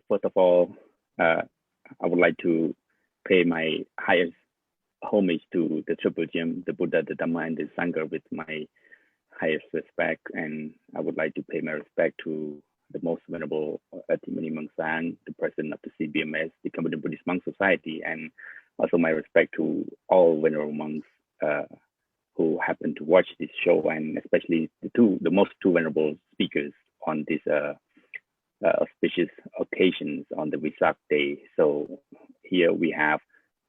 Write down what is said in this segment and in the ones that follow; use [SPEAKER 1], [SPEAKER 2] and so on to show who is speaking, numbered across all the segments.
[SPEAKER 1] First of all, I would like to pay my highest homage to the Triple Gem, the Buddha, the Dhamma, and the Sangha with my highest respect. And I would like to pay my respect to the most venerable Atimani Mangsang, the president of the CBMS, the Cambodian Buddhist Monk Society, and also my respect to all venerable monks who happen to watch this show, and especially the most two venerable speakers on this auspicious occasions on the Vesak Day. So here we have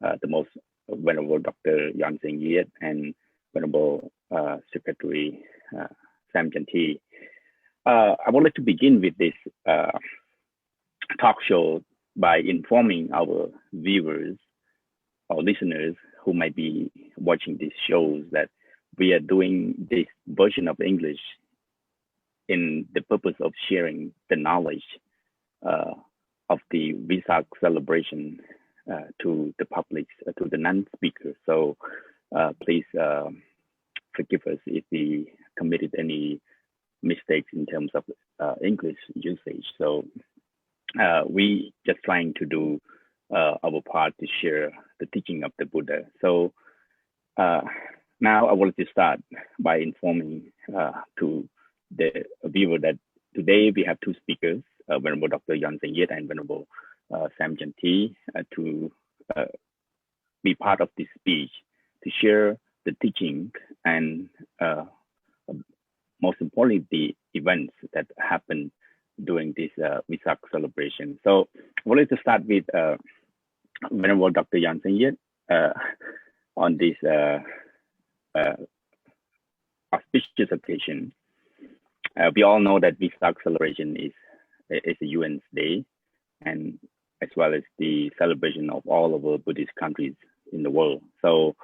[SPEAKER 1] the most venerable Dr. Yon Seng Yet and venerable Secretary Sam Chanti. I would like to begin with this talk show by informing our viewers or listeners who might be watching these shows that we are doing this version of English in the purpose of sharing the knowledge of the Vesak celebration to the public, to the non-speakers. So please forgive us if we committed any mistakes in terms of English usage. So we just trying to do our part to share the teaching of the Buddha. So now I wanted to start by informing to the viewer that today we have two speakers, Venerable Dr. Yon Seng Yet and Venerable Sam Chanti, to be part of this speech, to share the teaching and most importantly, the events that happened during this Vesak celebration. So I wanted to start with Venerable Dr. Yon Seng Yet on this auspicious occasion. We all know that Vesak celebration is a UN's day, and as well as the celebration of all of the Buddhist countries in the world. So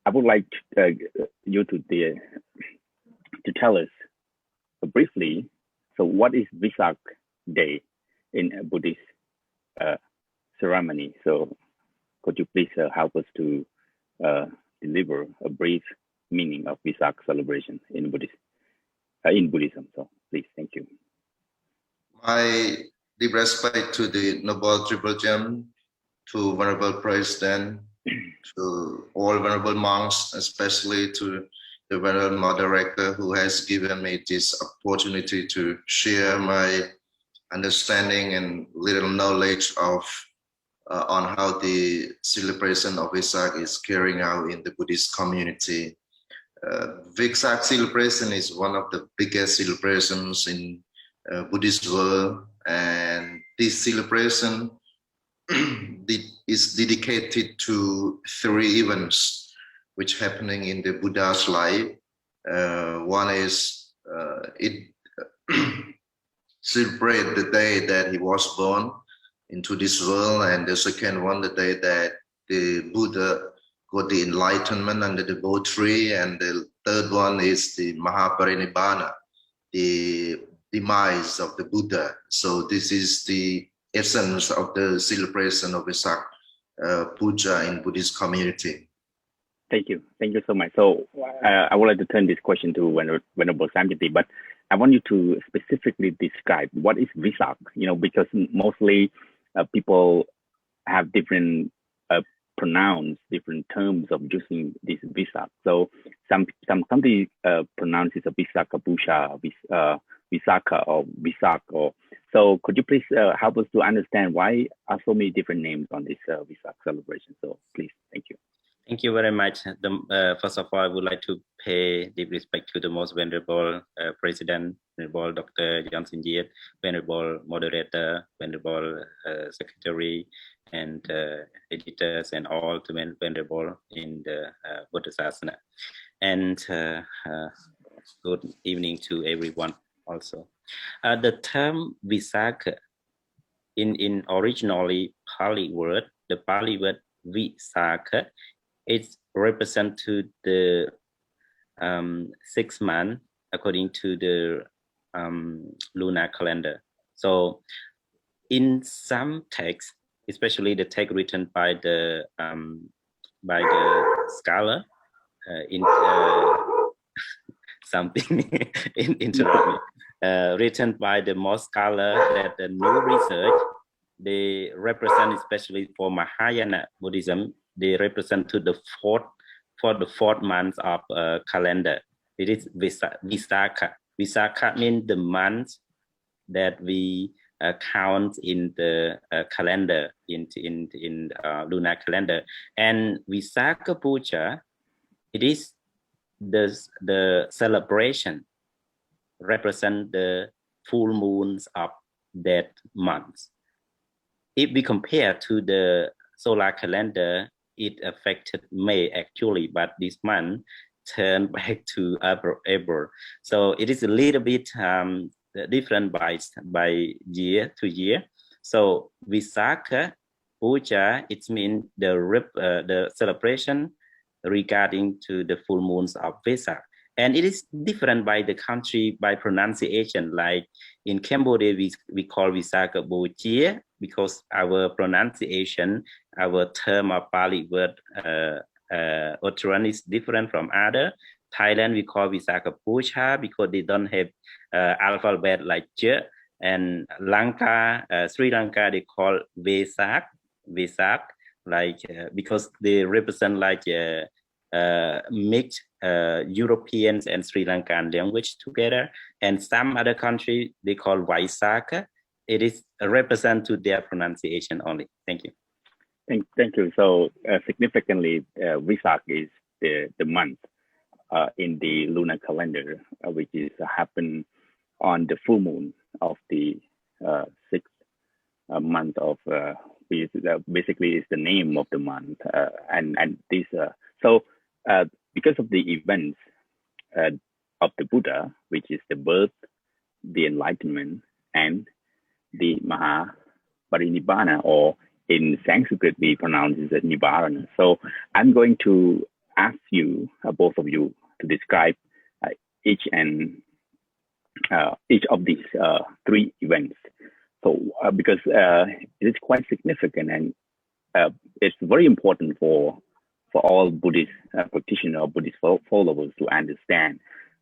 [SPEAKER 1] I would like you to tell us briefly, so what is Vesak Day in a Buddhist ceremony? So could you please help us to deliver a brief meaning of Vesak celebration in Buddhism? So please, thank you.
[SPEAKER 2] My deep respect to the Noble Triple Gem, to Venerable President, to all Venerable monks, especially to the Venerable Moderator who has given me this opportunity to share my understanding and little knowledge of on how the celebration of Vesak is carrying out in the Buddhist community. Vesak celebration is one of the biggest celebrations in Buddhist world, and this celebration is dedicated to three events which happening in the Buddha's life. One is it celebrate the day that he was born into this world, and the second one, the day that the Buddha got the enlightenment under the Bodhi tree, and the third one is the Mahaparinibbana, the demise of the Buddha. So this is the essence of the celebration of Vesak Puja in Buddhist community.
[SPEAKER 1] Thank you so much. So I would like to turn this question to Venerable Sam Chanti, but I want you to specifically describe what is Vesak, because mostly people have different pronouns, different terms of using this Vesak. So some countries pronounce it a Visakha Pusha, Visakha or Vesak. So could you please help us to understand why are so many different names on this Vesak celebration? So please, thank you.
[SPEAKER 3] Thank you very much. First of all, I would like to pay deep respect to the most venerable President, Venerable Dr. Yon Seng Yet, Venerable Moderator, Venerable Secretary, and editors, and all the venerable in the Buddha Sasana. And good evening to everyone also. The term Vesak in originally Pali word, the Pali word Visakha, it represents to the 6 months according to the lunar calendar. So in some texts, especially the text written by the scholar in something interrupt me. written by the most scholar that the new research, they represent, especially for Mahayana Buddhism, they represent to the fourth month of calendar. It is Visakha. Visakha means the month that we count in the calendar, in lunar calendar. And Visakha Puja, it is the celebration represent the full moons of that month. If we compare to the solar calendar, it affected May actually, but this month turned back to April. So it is a little bit different by year to year. So Visakha Puja, it means the celebration regarding to the full moons of Vesak. And it is different by the country by pronunciation. Like in Cambodia, we call Visakha Bochia because our pronunciation, our term of Pali word utterance is different from other. Thailand, we call Visakha Puja because they don't have alphabet like J. And Lanka, Sri Lanka, they call Vesak, like because they represent like mixed Europeans and Sri Lankan language together. And some other country they call Vaisakha. It is a represent to their pronunciation only. Thank you.
[SPEAKER 1] Thank you. So significantly, Vesak is the month in the lunar calendar, which is happen on the full moon of the sixth month of basically is the name of the month, and this so because of the events of the Buddha, which is the birth, the enlightenment, and the Mahaparinibbana, or in Sanskrit we pronounce it as Nibbana. So I'm going to ask you, both of you, to describe each of these three events. So because it is quite significant, and it's very important for all Buddhist practitioners or Buddhist followers to understand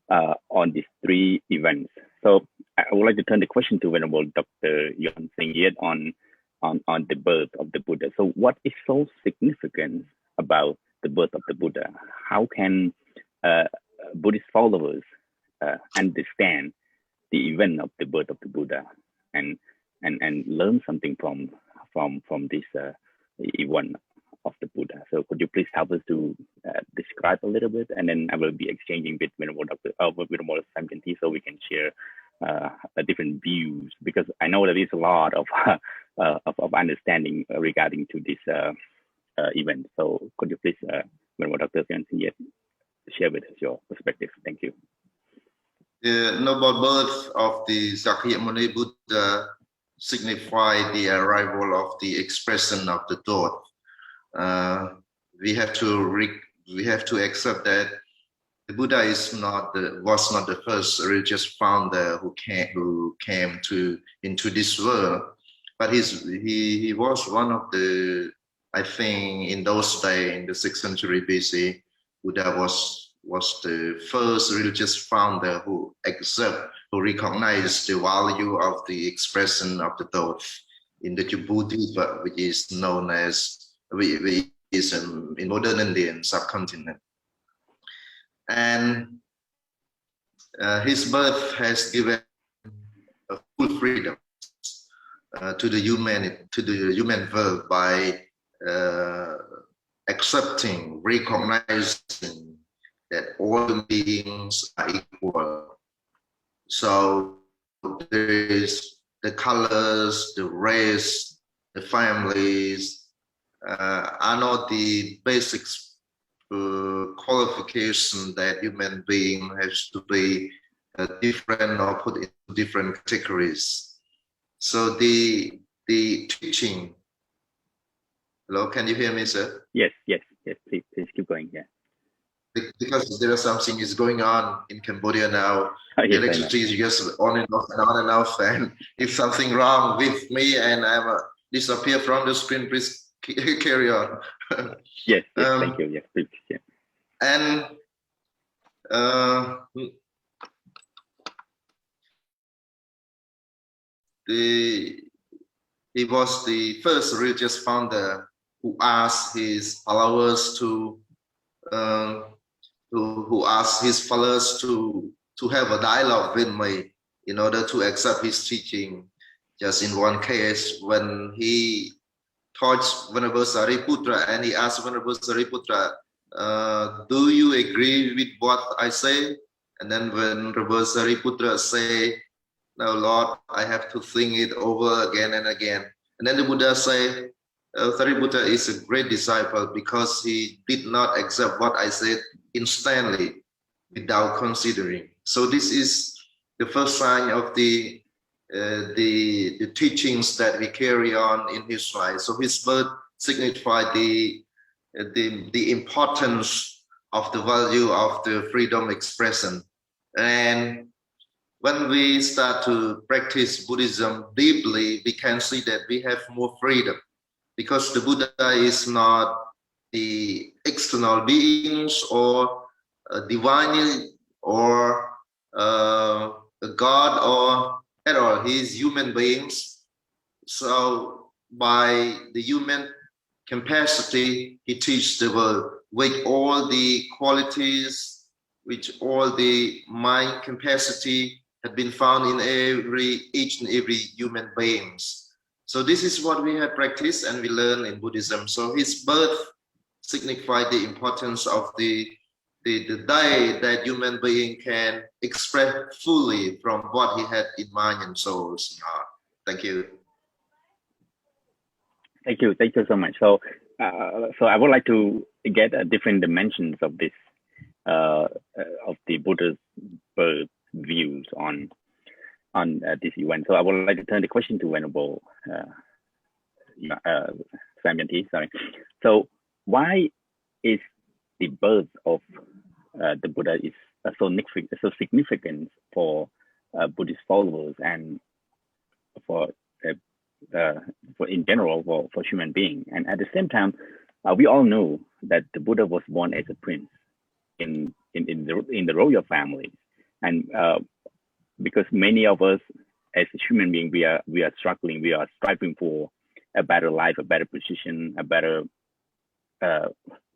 [SPEAKER 1] on these three events. So I would like to turn the question to Venerable Dr. Yon Seng Yet on the birth of the Buddha. So what is so significant about the birth of the Buddha? How can Buddhist followers understand the event of the birth of the Buddha and learn something from this event of the Buddha? So could you please help us to describe a little bit, and then I will be exchanging with Venerable Samyanti so we can share different views, because I know there is a lot of understanding regarding to this event. So could you please, Venerable Dr. Samyanti, share with us your perspective? Thank you.
[SPEAKER 2] The noble birth of the Sakyamuni Buddha signify the arrival of the expression of the thought. We have to accept that the Buddha was not the first religious founder who came into this world, but he was one of the, I think in those days, in the 6th century BC, Buddha was the first religious founder who recognized the value of the expression of the thought in the Djibouti, which is known as in modern Indian subcontinent. And his birth has given a full freedom to the human world by accepting, recognizing that all beings are equal. So there is the colors, the race, the families are not the basic qualification that human being has to be different or put into different categories. So the teaching. Hello, can you hear me, sir?
[SPEAKER 1] Yes. Please keep going. Yeah.
[SPEAKER 2] Because there is something is going on in Cambodia now.
[SPEAKER 1] Yes,
[SPEAKER 2] the electricity is just on and off, and if something wrong with me and I'm disappear from the screen, please carry on.
[SPEAKER 1] Yes, thank you. Yes, please. Yeah.
[SPEAKER 2] And he was the first religious founder who asked his followers who asked his followers to have a dialogue with me in order to accept his teaching. Just in one case, when he taught Venerable Sariputra and he asked Venerable Sariputra, do you agree with what I say? And then Venerable Sariputra say, no, Lord, I have to think it over again and again. And then the Buddha say, Sariputra is a great disciple because he did not accept what I said instantly without considering. So this is the first sign of the teachings that we carry on in his life. So his birth signified the importance of the value of the freedom expression. And when we start to practice Buddhism deeply, we can see that we have more freedom because the Buddha is not the external beings or divine or a God or at all. He is human beings. So by the human capacity, he teaches the world with all the qualities, which all the mind capacity had been found in each and every human beings. So this is what we have practiced and we learn in Buddhism. So his birth signified the importance of the day that human being can express fully from what he had in mind and soul and heart. Thank you.
[SPEAKER 1] Thank you so much. So I would like to get different dimensions of this of the Buddha's birth views on this event. So I would like to turn the question to Venerable Samyanti. Sorry. So why is the birth of the Buddha is so significant for Buddhist followers and for in general for human beings? And at the same time, we all know that the Buddha was born as a prince in the royal family, and because many of us as a human being, we are struggling, we are striving for a better life, a better position, a better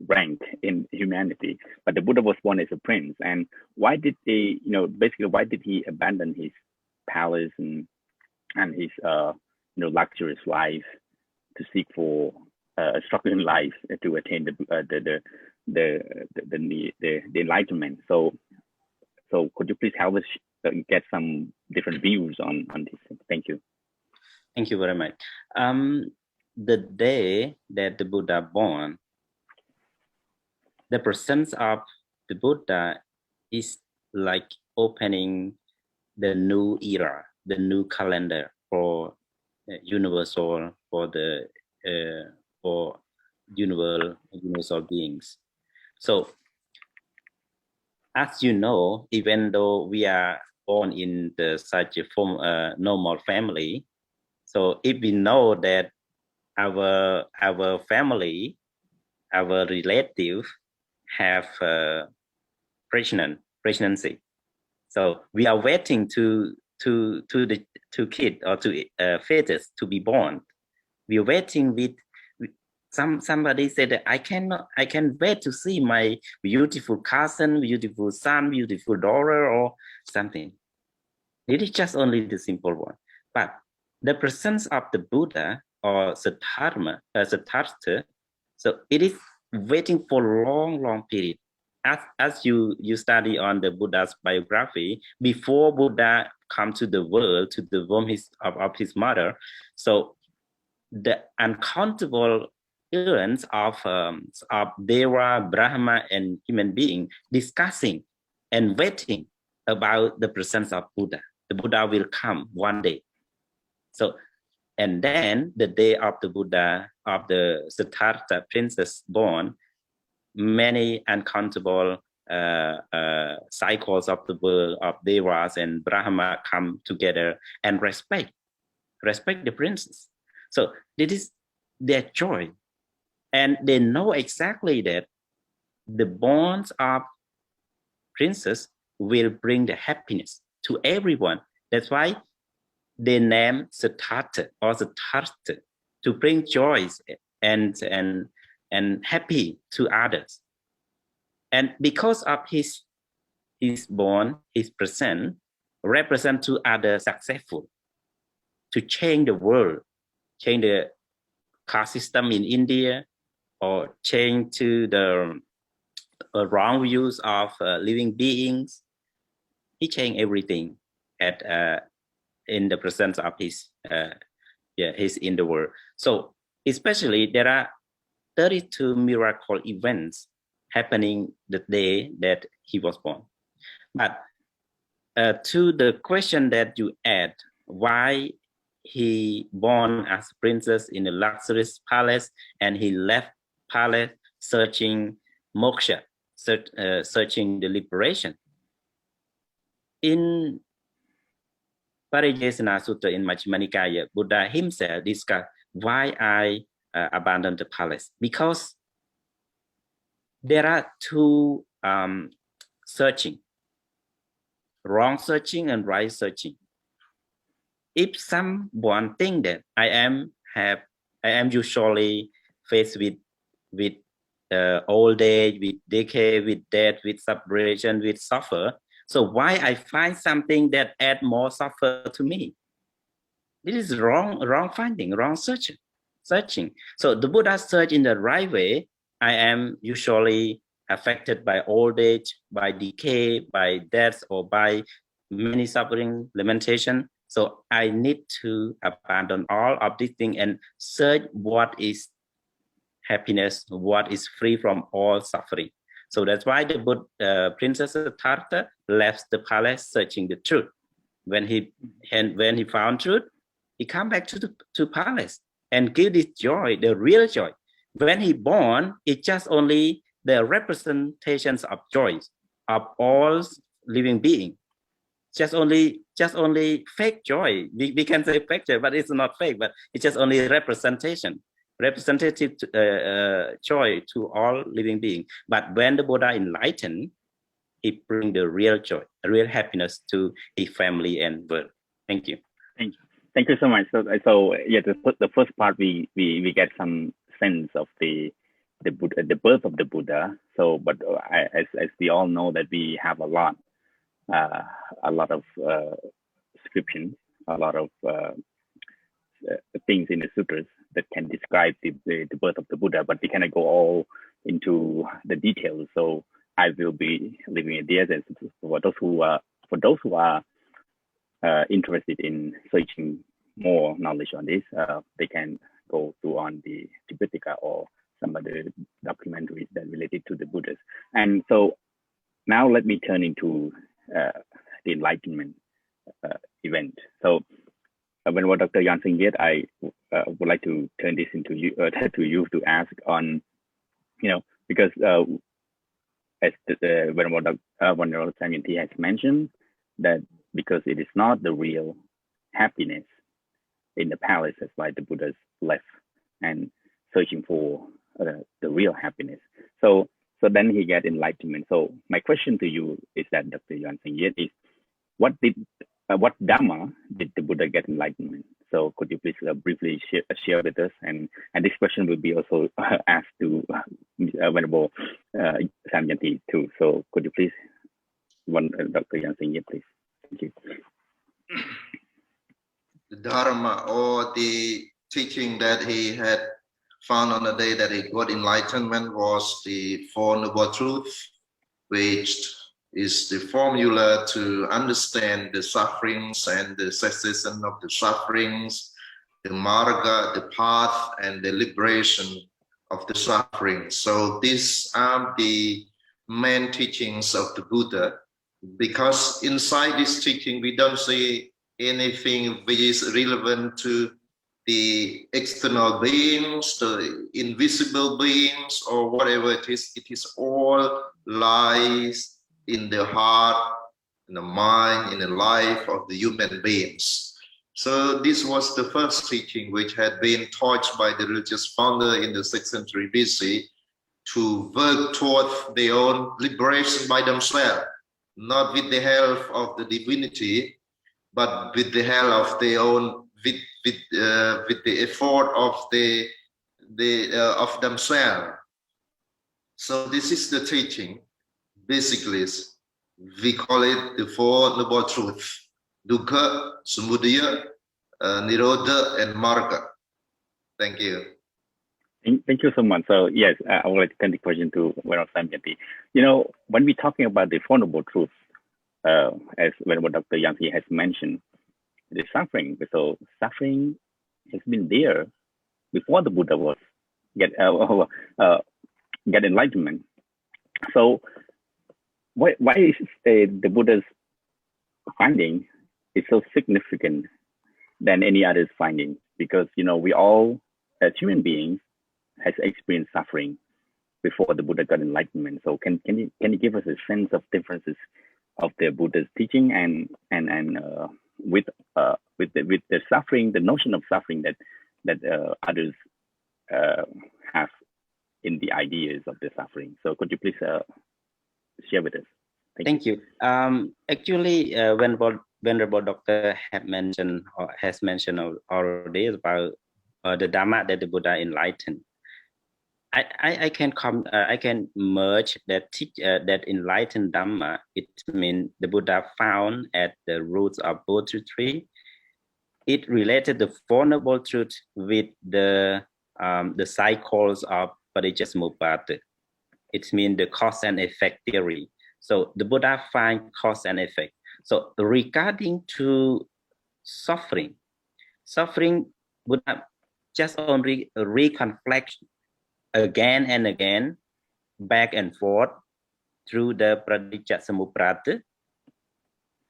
[SPEAKER 1] rank in humanity. But the Buddha was born as a prince, and why did why did he abandon his palace and his luxurious life to seek for a struggling life to attain the enlightenment? So could you please help us get some different views on this? Thank you.
[SPEAKER 3] Thank you very much. The day that the Buddha born, the presence of the Buddha is like opening the new era, the new calendar for universal, for the for universal beings. So, as you know, even though we are born in such a normal family, so if we know that our family, our relative have pregnancy, so we are waiting to kid or to fetus to be born. We are waiting with somebody said that I can wait to see my beautiful cousin, beautiful son, beautiful daughter, or something. It is just only the simple one. But the presence of the Buddha or Siddhartha, so it is waiting for long period. As you study on the Buddha's biography, before Buddha come to the world, to the womb of his mother, so the uncountable eons of Deva, Brahma, and human being discussing and waiting about the presence of Buddha. The Buddha will come one day. So, and then the day of the Buddha, of the Siddhartha princess born, many uncountable cycles of the world of Devas and Brahma come together and respect the princess. So this is their joy. And they know exactly that the bonds of princess will bring the happiness to everyone. That's why they named Siddhartha or Siddhartha to bring joy and happy to others. And because of his born, his present, represent to others successful, to change the world, change the caste system in India, or change to the wrong views of living beings. He changed everything at in the presence of his his in the world. So especially there are 32 miracle events happening the day that he was born. But to the question that you add, why he born as princess in a luxurious palace and he left palace searching moksha, searching the liberation. In Pariyesana Sutta in Majjhima Nikaya, Buddha himself discussed why I abandoned the palace. Because there are two searching, wrong searching and right searching. If someone think that I am usually faced with old age, with decay, with death, with separation, with suffer. So why I find something that add more suffer to me? This is wrong finding, wrong searching. So the Buddha search in the right way. I am usually affected by old age, by decay, by death, or by many suffering, lamentation. So I need to abandon all of these things and search what is happiness, what is free from all suffering. So that's why the Buddha, Princess Siddhartha left the palace searching the truth. When he found truth, he come back to palace and give this joy, the real joy. When he born, it's just only the representations of joy of all living beings. Just only fake joy. We can say fake joy, but it's not fake, but it's just only representative joy to all living beings. But when the Buddha enlightened, he bring the real joy, real happiness to his family and world. Thank you.
[SPEAKER 1] Thank you so much. So yeah, the first part we get some sense of the birth of the Buddha. So, but as we all know that we have a lot of descriptions, a lot of things in the sutras that can describe the birth of the Buddha, but we cannot go all into the details. So I will be leaving it there. For those who are interested in searching more knowledge on this, they can go to on the Tipitaka or some other documentaries that related to the Buddhas. And so now let me turn into the enlightenment event. So when Dr. Yansin Yet, I would like to turn this into you to you to ask on, because as the Venerable Samyanti has mentioned, that because it is not the real happiness in the palace, that's why the Buddhas left and searching for the real happiness. So then he get enlightenment. So my question to you is that, Dr. Yansin Yet, is what Dhamma did the Buddha get enlightenment? So could you please briefly share with us? And this question will be also asked to Venerable Samyanti too. So could you please, Dr. Yansin Yet, please? Thank you.
[SPEAKER 2] The Dharma, or the teaching that he had found on the day that he got enlightenment, was the Four Noble Truths, which is the formula to understand the sufferings and the cessation of the sufferings, the marga, the path, and the liberation of the suffering. So these are the main teachings of the Buddha, because inside this teaching we don't see anything which is relevant to the external beings, the invisible beings, or whatever it is. It is all lies in the heart, in the mind, in the life of the human beings. So this was the first teaching which had been taught by the religious founder in the 6th century BC to work toward their own liberation by themselves, not with the help of the divinity, but with the help of their own, with the effort of of themselves. So this is the teaching. Basically, we call it the Four Noble Truths: Dukkha, Samudaya, Nirodha, and Marga. Thank you.
[SPEAKER 1] Thank you so much. So yes, I would like to turn the question to Venerable Samyanti. You know, when we're talking about the Four Noble Truths, as Venerable Dr. Yanti has mentioned, the suffering. So suffering has been there before the Buddha was get enlightenment. So why is the Buddha's finding is so significant than any other's finding? Because we all as human beings has experienced suffering before the Buddha got enlightenment. So can you give us a sense of differences of the Buddha's teaching and with the suffering, the notion of suffering that others have in the ideas of the suffering? So could you please share with us?
[SPEAKER 3] Thank you. Actually, Venerable Doctor has mentioned already about the Dhamma that the Buddha enlightened. I can merge that enlightened Dhamma. It means the Buddha found at the roots of Bodhi tree. It related the Four Noble Truths with the cycles of Paticcasamuppada. It means the cause and effect theory. So the Buddha find cause and effect. So regarding to suffering, Buddha just only reconflict again and again, back and forth through the Paticcasamuppada,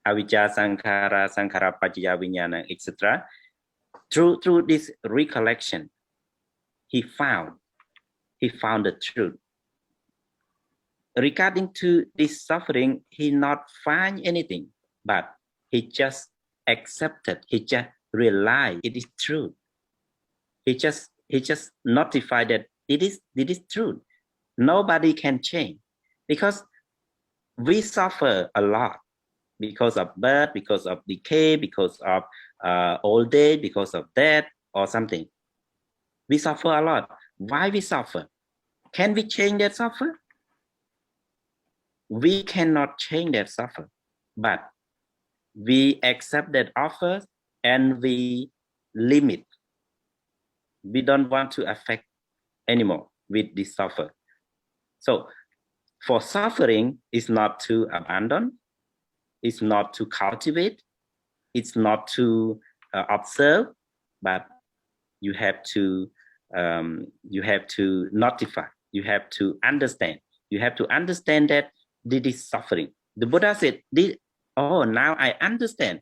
[SPEAKER 3] Avijja, Sankhara, Sankhara, Paccaya, Vijnana, etc. Through this recollection, he found the truth. Regarding to this suffering, he not find anything, but he just accepted. He just realized it is true. He just notified that it is true. Nobody can change, because we suffer a lot because of birth, because of decay, because of old age, because of death or something. We suffer a lot. Why we suffer? Can we change that suffer? We cannot change that suffer, but we accept that offer and we limit. We don't want to affect anymore with this suffer. So for suffering is not to abandon, it's not to cultivate, it's not to observe, but you have to notify, you have to understand. You have to understand that this is suffering. The Buddha said, now I understand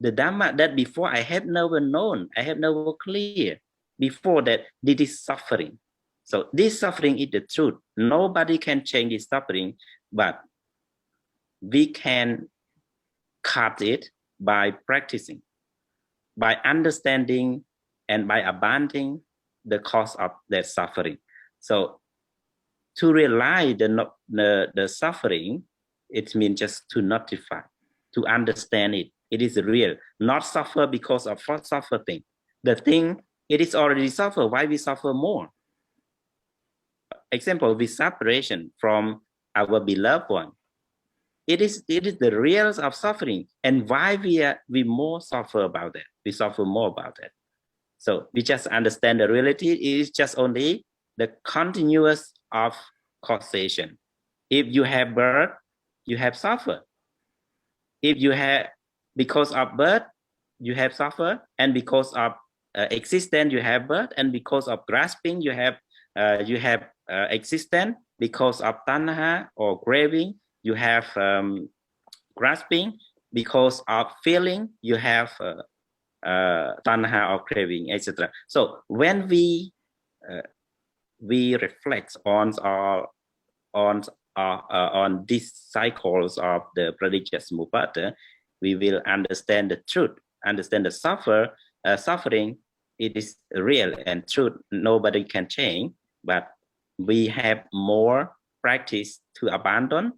[SPEAKER 3] the Dhamma that before I have never known, I have never clear. Before that, this is suffering. So this suffering is the truth. Nobody can change this suffering, but we can cut it by practicing, by understanding, and by abandoning the cause of that suffering. So to realize the suffering, it means just to notify, to understand it. It is real, not suffer because of suffer thing. The thing, it is already suffer. Why we suffer more? Example, with separation from our beloved one. It is the real of suffering. And why we more suffer about that? We suffer more about that. So we just understand the reality is just only the continuous of causation. If you have birth, you have suffer. If you have, because of birth, you have suffer, and because of existence, you have birth, and because of grasping, you have existence. Because of tanha or craving, you have grasping. Because of feeling, you have tanha or craving, etc. So when we reflect on these cycles of the Paticcasamuppada, we will understand the truth, understand the suffering. It is real and truth. Nobody can change, but we have more practice to abandon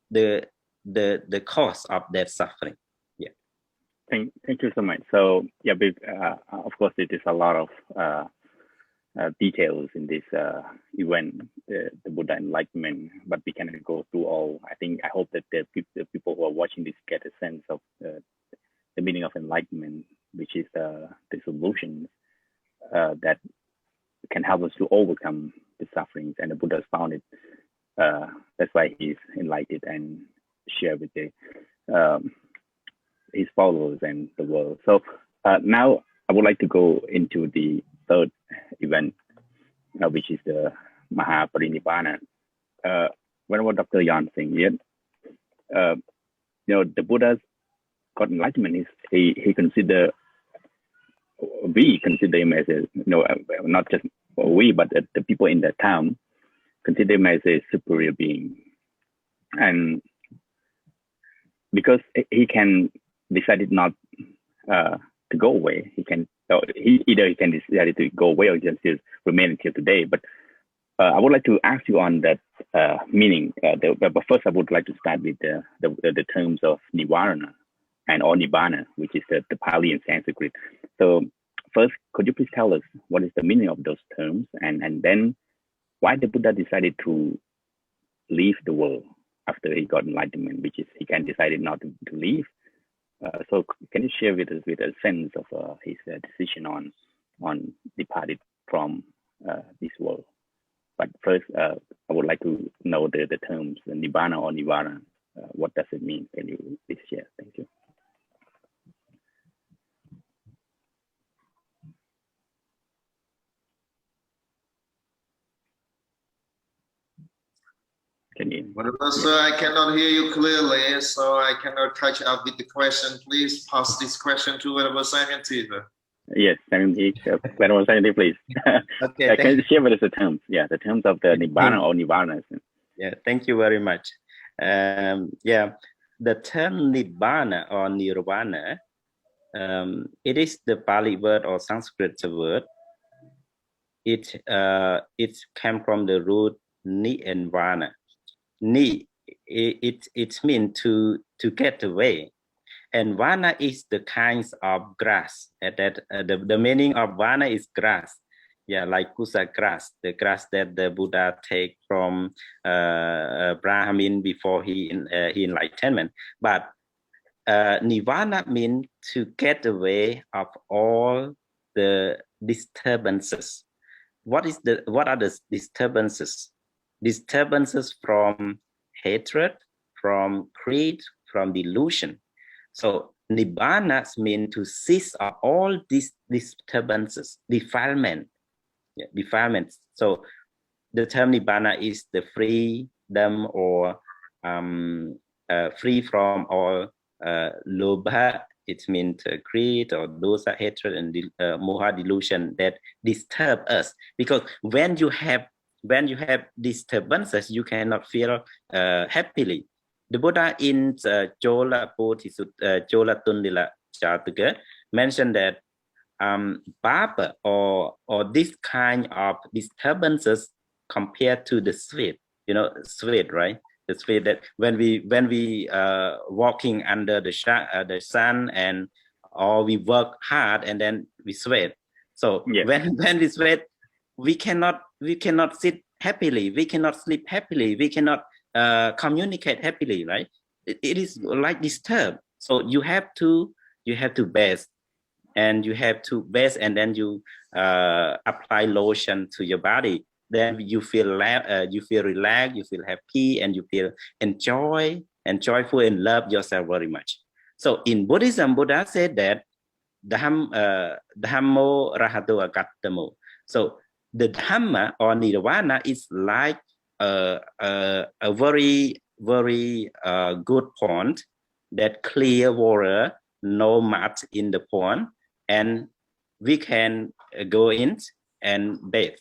[SPEAKER 3] the cause of that suffering. Yeah.
[SPEAKER 1] Thank you so much. So yeah, of course, it is a lot of details in this event, the Buddha enlightenment, but we cannot go through all. I hope that the people who are watching this get a sense of the meaning of enlightenment, which is the solution that can help us to overcome the sufferings. And the Buddha has found it. That's why he's enlightened and share with his followers and the world. So now I would like to go into the third event, which is the Mahaparinibbana. Whenever Dr. Yan Singh, the Buddha's got enlightenment. He consider, we consider him as a, not just we, but the people in the town consider him as a superior being. And because he can decided not to go away, he can decide to go away or just remain until today. But I would like to ask you on that meaning. But first, I would like to start with the terms of Nivarana or Nibbana, which is the Pali and Sanskrit. So first, could you please tell us what is the meaning of those terms, and then why the Buddha decided to leave the world after he got enlightenment, which is he can decided not to leave. So can you share with us a sense of his decision on departed from this world? But first, I would like to know the terms Nibbana or Nirvana. What does it mean? Can you please share? Thank you. Can you?
[SPEAKER 2] Whatever, sir, I cannot hear you clearly, so I cannot catch up with the question. Please pass this question to whatever Simon Teacher.
[SPEAKER 1] Yes, Simon Teacher. Whatever Simon, please.
[SPEAKER 3] Okay.
[SPEAKER 1] Can you share with us the terms? Yeah, the terms of the Nibbana or Nirvana.
[SPEAKER 3] Yeah, thank you very much. The term Nibbana or Nirvana, it is the Pali word or Sanskrit word. It came from the root Ni and Vana. Ni, it means to get away, and Vana is the kinds of grass. The meaning of Vana is grass. Yeah, like Kusa grass, the grass that the Buddha take from Brahmin before he enlightenment. But Nirvana means to get away of all the disturbances. What are the disturbances? Disturbances from hatred, from greed, from delusion. So Nibbana means to cease of all these disturbances, defilement. Yeah, defilements. So the term Nibbana is the freedom or free from all lobha. It means greed or dosa, hatred, and moha, delusion that disturb us. Because when you have disturbances, you cannot feel happily. The Buddha in Chola Tundila Jataka mentioned that Papa or this kind of disturbances compared to the sweat, sweat, right? The sweat that when we walking under the sun and or we work hard and then we sweat. So yeah. when we sweat, we cannot sit happily, we cannot sleep happily, we cannot communicate happily, right? It is like disturbed. So you have to bathe, and and then you apply lotion to your body. Then you feel relaxed, you feel happy, and you feel joyful and love yourself very much. So in Buddhism, Buddha said that Dhammo Rahato Agattamo. So the Dhamma or Nirvana is like a very, very good pond, that clear water, no mud in the pond, and we can go in and bathe.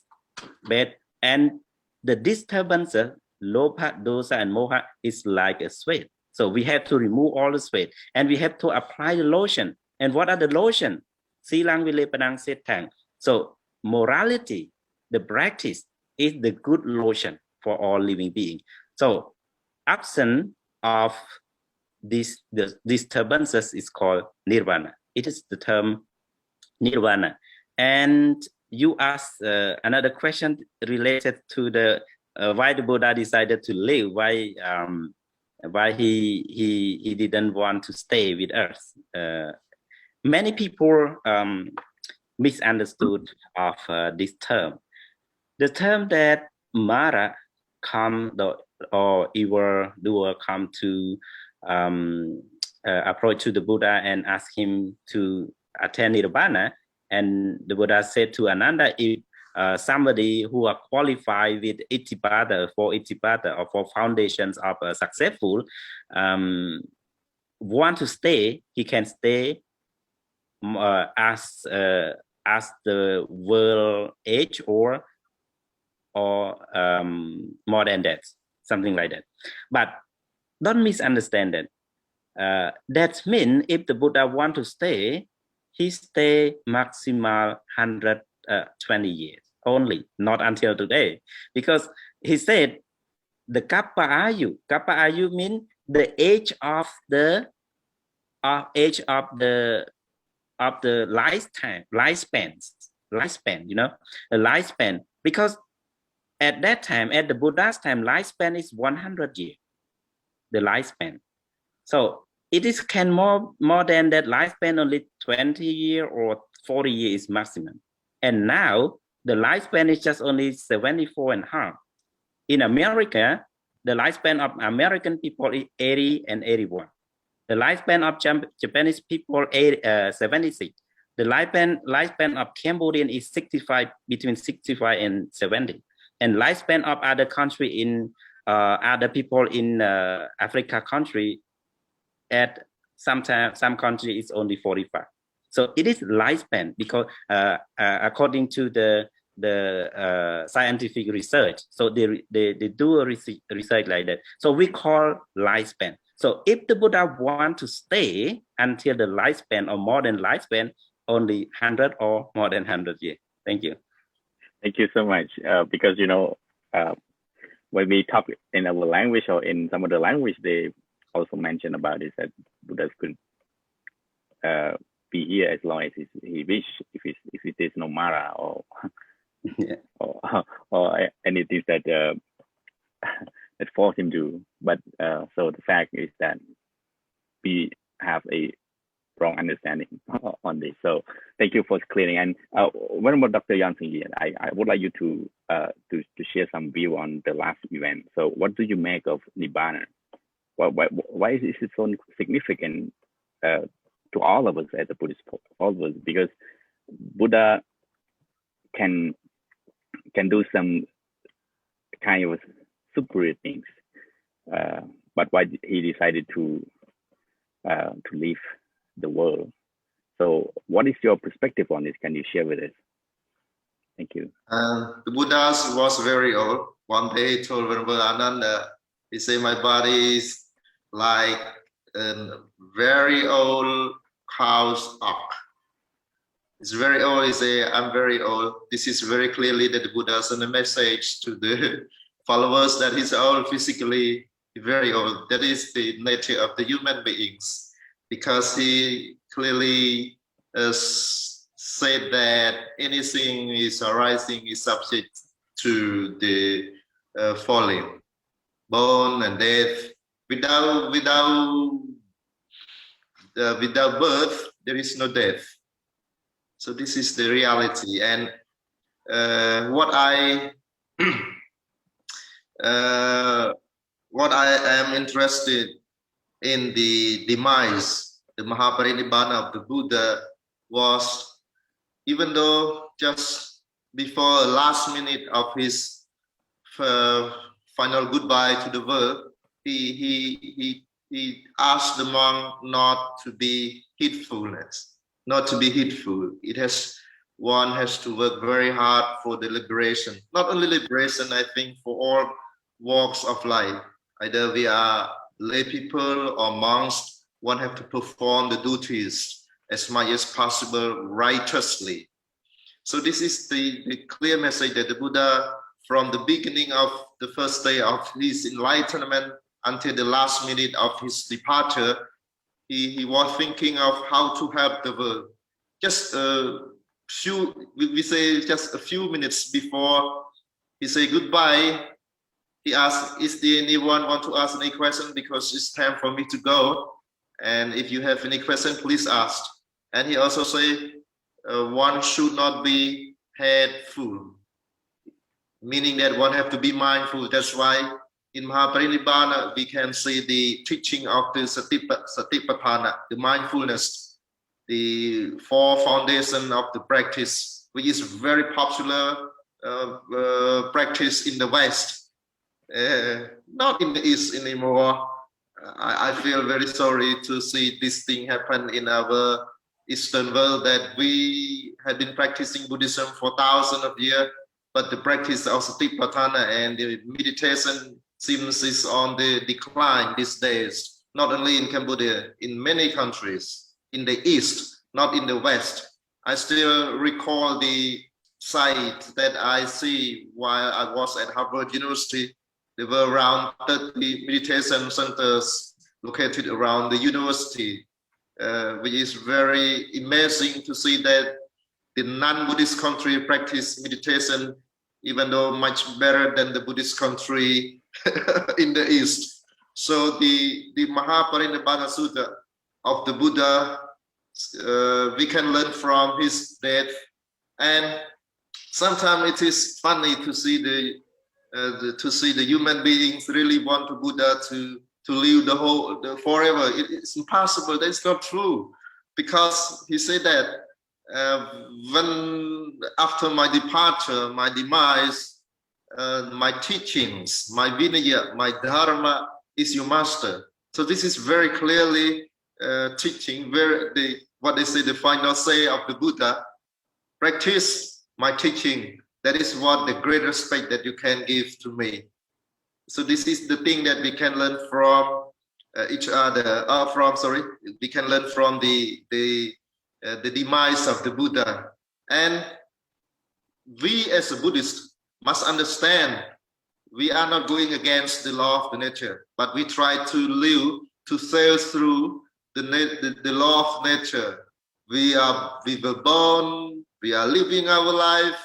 [SPEAKER 3] And the disturbances, lobha, dosa, and moha is like a sweat. So we have to remove all the sweat, and we have to apply the lotion. And what are the lotion? Silang vile padang setang. So morality, the practice, is the good lotion for all living beings. So absence of these disturbances is called nirvana. It is the term nirvana. And you asked another question related to the why the Buddha decided to live, why he didn't want to stay with us. Many people misunderstood of this term. The term that Mara come or evil doer come to approach to the Buddha and ask him to attain nirvana, and the Buddha said to Ananda, if somebody who are qualified with Itipada or for foundations of successful want to stay, he can stay as the world age or more than that, something like that. But don't misunderstand that. That means if the Buddha want to stay, he stay maximal 120 years only, not until today, because he said the kappa ayu. Kappa ayu means the age of the lifespan, you know, a lifespan, because at that time, at the Buddha's time, lifespan is 100 years, the lifespan. So it is can more than that lifespan, only 20 years or 40 years maximum. And now the lifespan is just only 74 and a half. In America, the lifespan of American people is 80 and 81. The lifespan of Japanese people is 76. The lifespan of Cambodian is 65, between 65 and 70. And lifespan of other country in other people in Africa country, at some country is only 45. So it is lifespan because according to the scientific research, so they do a research like that. So we call lifespan. So if the Buddha want to stay until the lifespan or more than lifespan, only 100 or more than 100 years. Thank you.
[SPEAKER 1] Thank you so much. Because, you know, when we talk in our language or in some other language, they also mention about it that Buddhas could be here as long as he wish, if it is no Mara or
[SPEAKER 3] Yeah.
[SPEAKER 1] or anything that that force him to. But so the fact is that we have a wrong understanding on this. So thank you for clearing. And what about Dr. Yansing? I would like you to share some view on the last event. So what do you make of Nibbana? Why is it so significant to all of us as a Buddhist followers? Because Buddha can do some kind of superior things, but why he decided to leave the world? So what is your perspective on this? Can you share with us? Thank you.
[SPEAKER 2] The Buddha was very old. One day he told Venerable Ananda, he said, my body is like a very old cow's ox. It's very old. He said, I'm very old. This is very clearly that the Buddha sent a message to the followers that he's old physically, very old. That is the nature of the human beings, because he clearly said that anything is arising is subject to the falling, born and death. Without birth, there is no death. So this is the reality. And what I am interested in the demise, the Mahaparinibbana of the Buddha, was even though just before the last minute of his final goodbye to the world, he asked the monk not to be heedfulness, not to be heedful. One has to work very hard for the liberation. Not only liberation, I think for all walks of life. Either we are lay people or monks, one have to perform the duties as much as possible righteously. So this is the clear message that the Buddha, from the beginning of the first day of his enlightenment until the last minute of his departure, he was thinking of how to help the world. Just we say just a few minutes before he say goodbye, he asked, is there anyone want to ask any question, because it's time for me to go, and if you have any question, please ask. And he also say, one should not be head full, meaning that one have to be mindful. That's why in Mahaparinibbana we can see the teaching of the Satipatthana, the mindfulness, the four foundation of the practice, which is very popular practice in the West, not in the East anymore. I feel very sorry to see this thing happen in our Eastern world, that we have been practicing Buddhism for thousands of years, but the practice of Satipatthana and the meditation seems is on the decline these days, not only in Cambodia, in many countries, in the East, not in the West. I still recall the site that I see while I was at Harvard University. There were around 30 meditation centers located around the university, which is very amazing to see that the non-Buddhist country practice meditation, even though much better than the Buddhist country in the East. So the Mahaparinibbana Sutta of the Buddha, we can learn from his death. And sometimes it is funny to see the human beings really want the Buddha to live the forever. It's impossible. That's not true, because he said that when after my departure, my demise, my teachings, my vinaya, my dharma is your master. So this is very clearly teaching, what they say, the final say of the Buddha: practice my teaching. That is what the great respect that you can give to me. So this is the thing that we can learn from each other. We can learn from the demise of the Buddha. And we as a Buddhist must understand we are not going against the law of the nature, but we try to live, to sail through the law of nature. We were born, we are living our life,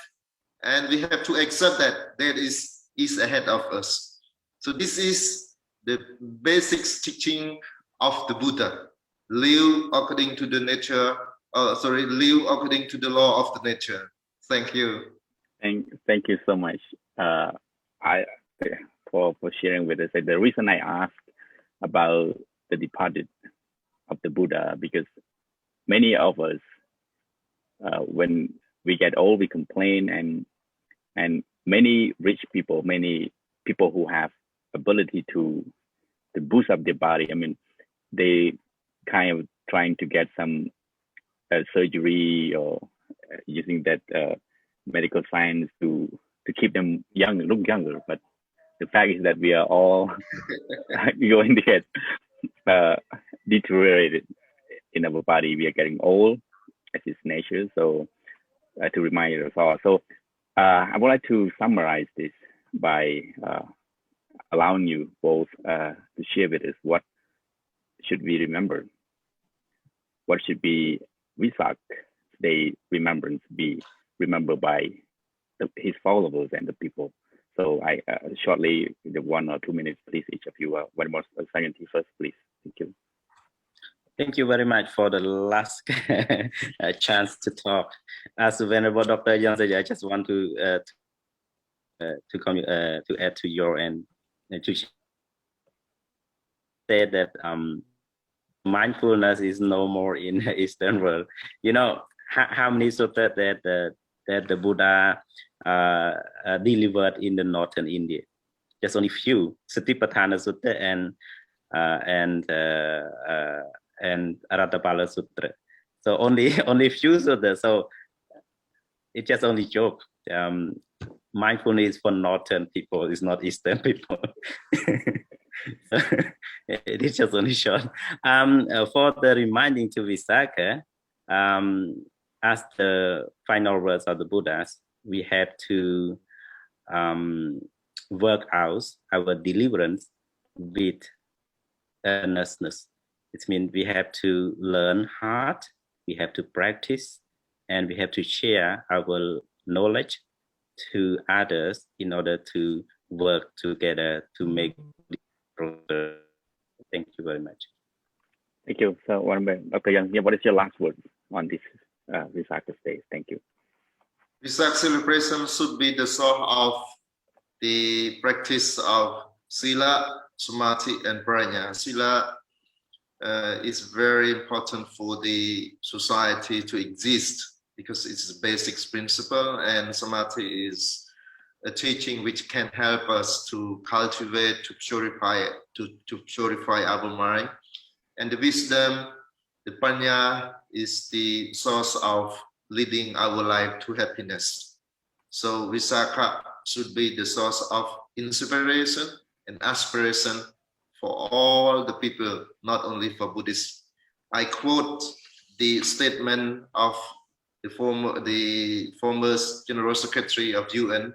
[SPEAKER 2] and we have to accept that there is ahead of us. So this is the basic teaching of the Buddha. Live according to the nature. Live according to the law of the nature. Thank you.
[SPEAKER 1] Thank you so much. For sharing with us. The reason I asked about the departed of the Buddha, because many of us, when we get old, we complain, and many rich people, many people who have ability to boost up their body, I mean, they kind of trying to get some surgery or using that medical science to keep them young, look younger. But the fact is that we are all going to get deteriorated in our body. We are getting old as its nature. So to remind us all. So I would like to summarize this by allowing you both to share with us what should we remember. What should be Vesak Day remembrance be remembered by his followers and the people. So I shortly, the 1 or 2 minutes, please, each of you. One more second first, please. Thank you.
[SPEAKER 3] Thank you very much for the last chance to talk. As Venerable Dr. Jansen, I just want to add to your and to say that mindfulness is no more in the Eastern world. You know how many sutta that the Buddha delivered in the northern India? Just only few. Satipatthana Sutta and Arattapala Sutra. So only few suttas. So it's just only joke. Mindfulness is for northern people. It's not Eastern people. So it is just only short. For the reminding to Visakha, as the final words of the Buddhas, we have to work out our deliverance with earnestness. It means we have to learn hard, we have to practice, and we have to share our knowledge to others in order to work together to make progress. Thank you very much.
[SPEAKER 1] Thank you. So, Dr. Young, what is your last word on this Visakha Day? Thank you.
[SPEAKER 2] Vesak celebration should be the source of the practice of Sila, Samadhi, and Prajna. Sila is very important for the society to exist because it's a basic principle, and Samadhi is a teaching which can help us to cultivate, to purify our mind. And the wisdom, the Prajna, is the source of leading our life to happiness. So Visakha should be the source of inspiration and aspiration for all the people, not only for Buddhists. I quote the statement of the former General Secretary of UN.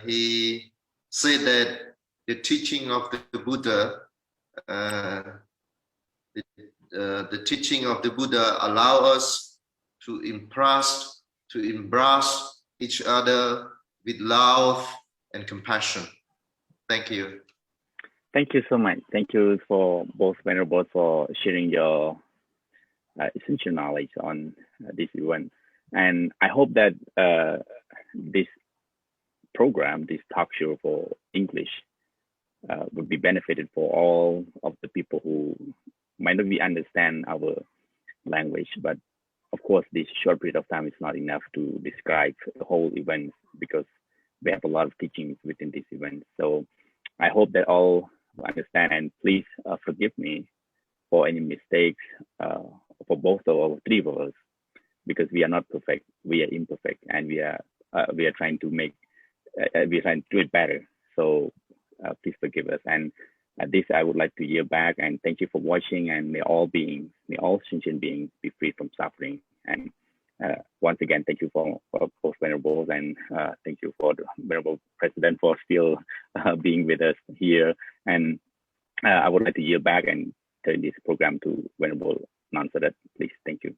[SPEAKER 2] He said that the teaching of the Buddha, the teaching of the Buddha allow us to embrace each other with love and compassion. Thank you.
[SPEAKER 1] Thank you so much. Thank you for both Venerables for sharing your essential knowledge on this event. And I hope that this program, this talk show for English, would be benefited for all of the people who might not be understand our language, but of course, this short period of time is not enough to describe the whole event because we have a lot of teachings within this event. So I hope that all understand, and please forgive me for any mistakes for both of three of us, because we are not perfect, we are imperfect, and we are trying to make we are trying to do it better. So please forgive us. And this I would like to yield back, and thank you for watching, and may all sentient beings be free from suffering. And once again, thank you for both Venerables, and thank you for the Venerable President for still being with us here. And I would like to yield back and turn this program to Venerable Nansadat, please. Thank you.